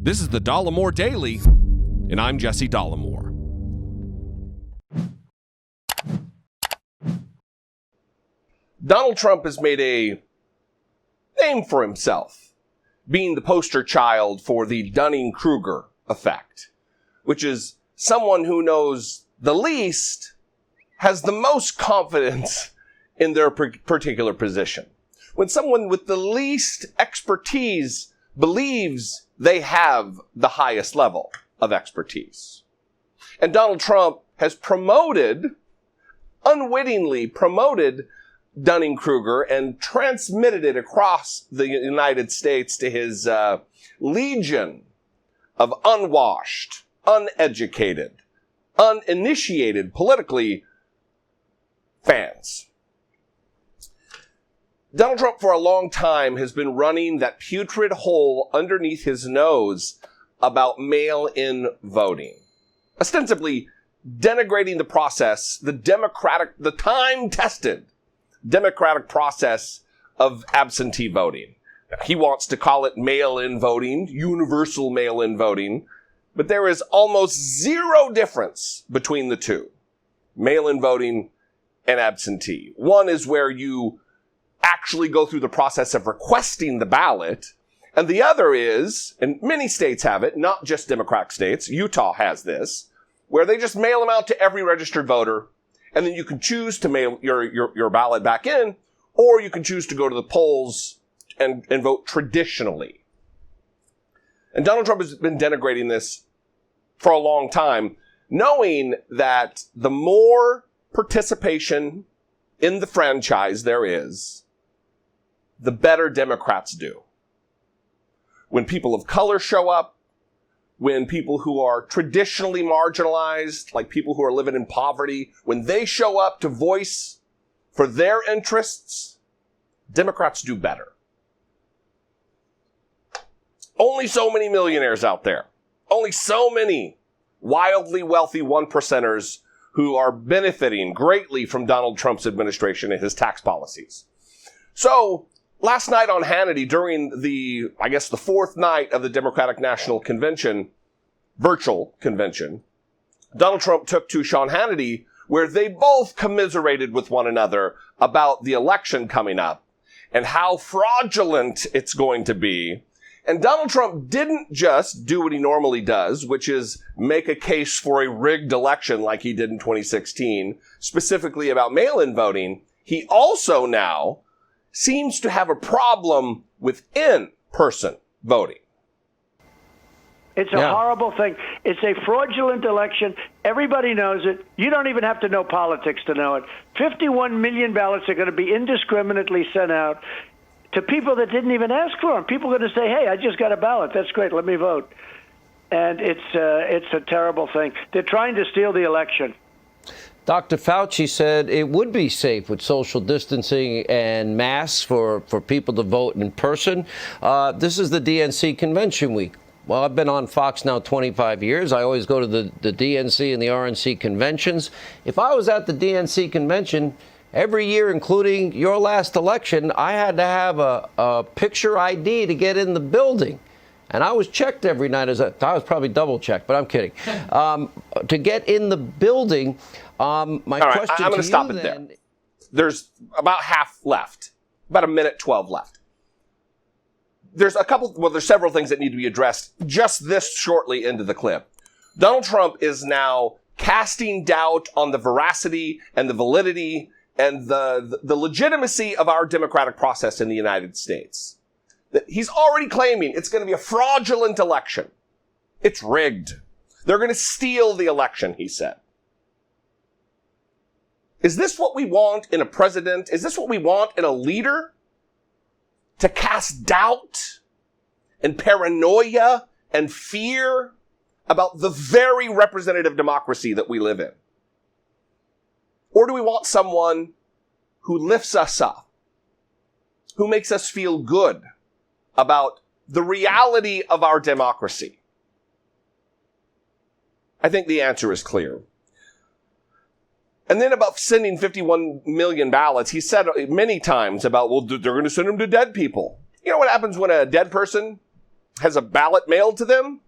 This is the Dollemore Daily, and I'm Jesse Dollemore. Donald Trump has made a name for himself, being the poster child for the Dunning-Kruger effect, which is someone who knows the least has the most confidence in their particular position. When someone with the least expertise believes they have the highest level of expertise. And Donald Trump has unwittingly promoted Dunning-Kruger and transmitted it across the United States to his legion of unwashed, uneducated, uninitiated politically fans. Donald Trump for a long time has been running that putrid hole underneath his nose about mail-in voting, ostensibly denigrating the process, the time-tested democratic process of absentee voting. He wants to call it mail-in voting, universal mail-in voting, but there is almost zero difference between the two, mail-in voting and absentee. One is where you actually go through the process of requesting the ballot, and the other is, and many states have it, not just Democratic states, Utah has this, where they just mail them out to every registered voter, and then you can choose to mail your ballot back in, or you can choose to go to the polls and vote traditionally. And Donald Trump has been denigrating this for a long time, knowing that the more participation in the franchise there is, the better Democrats do. When people of color show up, when people who are traditionally marginalized, like people who are living in poverty, when they show up to voice for their interests, Democrats do better. Only so many millionaires out there. Only so many wildly wealthy one-percenters who are benefiting greatly from Donald Trump's administration and his tax policies. So, last night on Hannity, during the fourth night of the Democratic National Convention, virtual convention, Donald Trump took to Sean Hannity, where they both commiserated with one another about the election coming up and how fraudulent it's going to be. And Donald Trump didn't just do what he normally does, which is make a case for a rigged election like he did in 2016, specifically about mail-in voting. He also now seems to have a problem with in-person voting. It's a horrible thing. It's a fraudulent election. Everybody knows it. You don't even have to know politics to know it. 51 million ballots are going to be indiscriminately sent out to people that didn't even ask for them. People are going to say, hey, I just got a ballot. That's great. Let me vote. And it's a terrible thing. They're trying to steal the election. Dr. Fauci said it would be safe with social distancing and masks for people to vote in person. This is the DNC convention week. Well, I've been on Fox now 25 years. I always go to the DNC and the RNC conventions. If I was at the DNC convention every year, including your last election, I had to have a picture ID to get in the building. And I was checked every night. I was probably double checked, but I'm kidding. To get in the building, my question I'm going to stop it there. There's about half left, about a minute 12 left. There's several things that need to be addressed just this shortly into the clip. Donald Trump is now casting doubt on the veracity and the validity and the legitimacy of our democratic process in the United States. That he's already claiming it's going to be a fraudulent election. It's rigged. They're going to steal the election, he said. Is this what we want in a president? Is this what we want in a leader? To cast doubt and paranoia and fear about the very representative democracy that we live in? Or do we want someone who lifts us up, who makes us feel good about the reality of our democracy? I think the answer is clear. And then about sending 51 million ballots, he said many times about, well, they're going to send them to dead people. You know what happens when a dead person has a ballot mailed to them?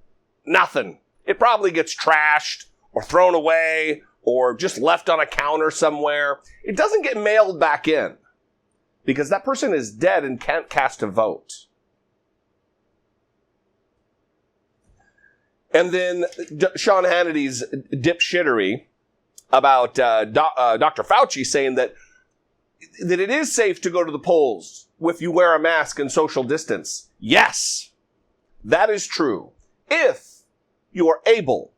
Nothing. It probably gets trashed or thrown away or just left on a counter somewhere. It doesn't get mailed back in because that person is dead and can't cast a vote. And then Sean Hannity's dipshittery about Dr. Fauci saying that it is safe to go to the polls if you wear a mask and social distance. Yes, that is true. If you are able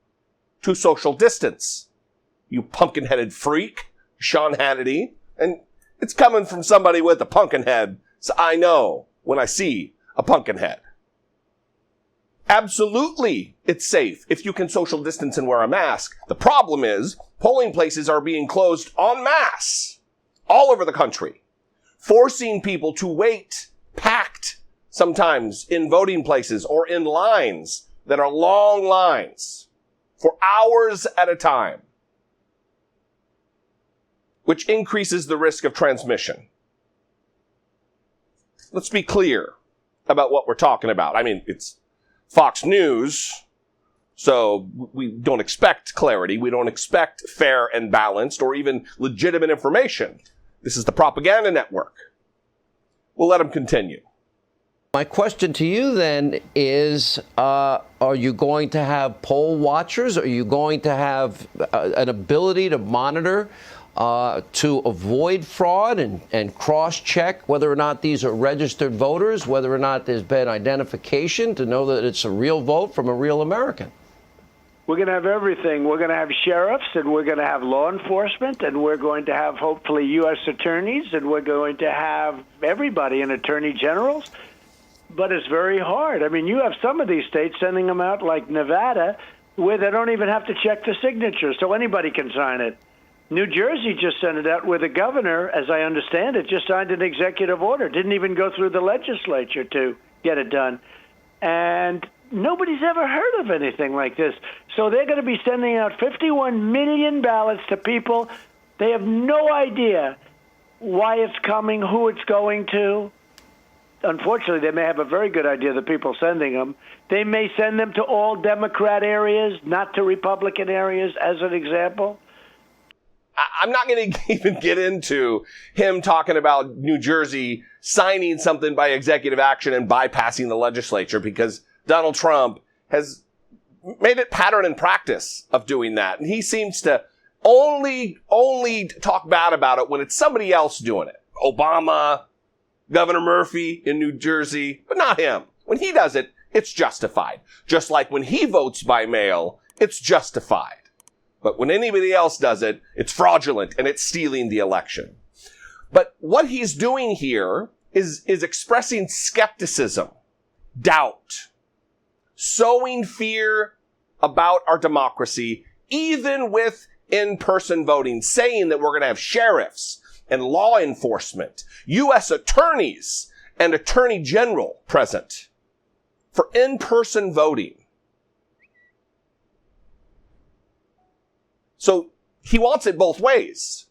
to social distance, you pumpkin-headed freak, Sean Hannity. And it's coming from somebody with a pumpkin head, so I know when I see a pumpkin head. Absolutely, it's safe if you can social distance and wear a mask. The problem is polling places are being closed en masse all over the country, forcing people to wait packed sometimes in voting places or in lines that are long lines for hours at a time, which increases the risk of transmission. Let's be clear about what we're talking about. I mean, it's Fox News, so we don't expect clarity. We don't expect fair and balanced or even legitimate information. This is the propaganda network. We'll let them continue. My question to you then is, are you going to have poll watchers? Are you going to have an ability to monitor to avoid fraud and cross-check whether or not these are registered voters, whether or not there's been identification to know that it's a real vote from a real American? We're going to have everything. We're going to have sheriffs, and we're going to have law enforcement, and we're going to have, hopefully, U.S. attorneys, and we're going to have everybody and attorney generals. But it's very hard. I mean, you have some of these states sending them out, like Nevada, where they don't even have to check the signature, so anybody can sign it. New Jersey just sent it out where the governor, as I understand it, just signed an executive order. Didn't even go through the legislature to get it done. And nobody's ever heard of anything like this. So they're going to be sending out 51 million ballots to people. They have no idea why it's coming, who it's going to. Unfortunately, they may have a very good idea, the people sending them. They may send them to all Democrat areas, not to Republican areas, as an example. I'm not going to even get into him talking about New Jersey signing something by executive action and bypassing the legislature, because Donald Trump has made it pattern and practice of doing that. And he seems to only talk bad about it when it's somebody else doing it. Obama, Governor Murphy in New Jersey, but not him. When he does it, it's justified. Just like when he votes by mail, it's justified. But when anybody else does it, it's fraudulent and it's stealing the election. But what he's doing here is expressing skepticism, doubt, sowing fear about our democracy, even with in-person voting, saying that we're going to have sheriffs and law enforcement, U.S. attorneys and attorney general present for in-person voting. So he wants it both ways.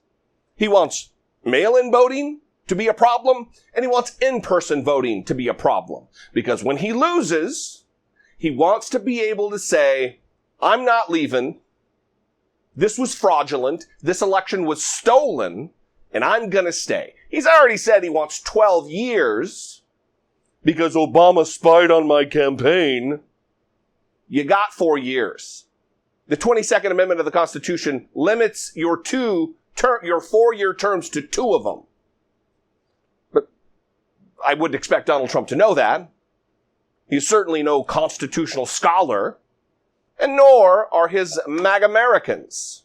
He wants mail-in voting to be a problem, and he wants in-person voting to be a problem. Because when he loses, he wants to be able to say, I'm not leaving. This was fraudulent. This election was stolen, and I'm going to stay. He's already said he wants 12 years because Obama spied on my campaign. You got 4 years. The 22nd Amendment of the Constitution limits your 4-year terms to 2 of them. But I wouldn't expect Donald Trump to know that. He's certainly no constitutional scholar, and nor are his MAGA Americans.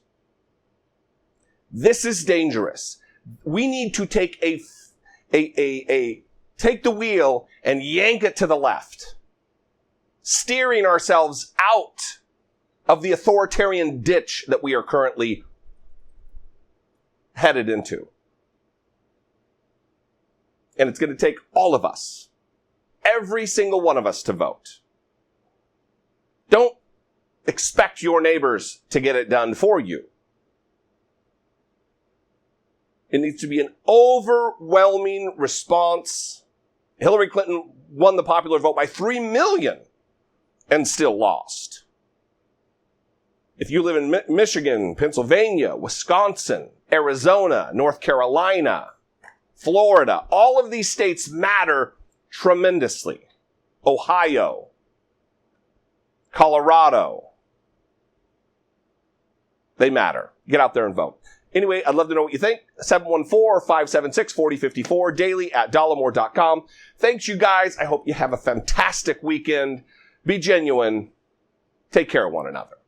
This is dangerous. We need to take take the wheel and yank it to the left, steering ourselves out of the authoritarian ditch that we are currently headed into. And it's going to take all of us, every single one of us, to vote. Don't expect your neighbors to get it done for you. It needs to be an overwhelming response Hillary Clinton won the popular vote by 3 million and still lost. If you live in Michigan, Pennsylvania, Wisconsin, Arizona, North Carolina, Florida, all of these states matter tremendously. Ohio, Colorado, they matter. Get out there and vote. Anyway, I'd love to know what you think. 714-576-4054, daily at Dollemore.com. Thanks, you guys. I hope you have a fantastic weekend. Be genuine. Take care of one another.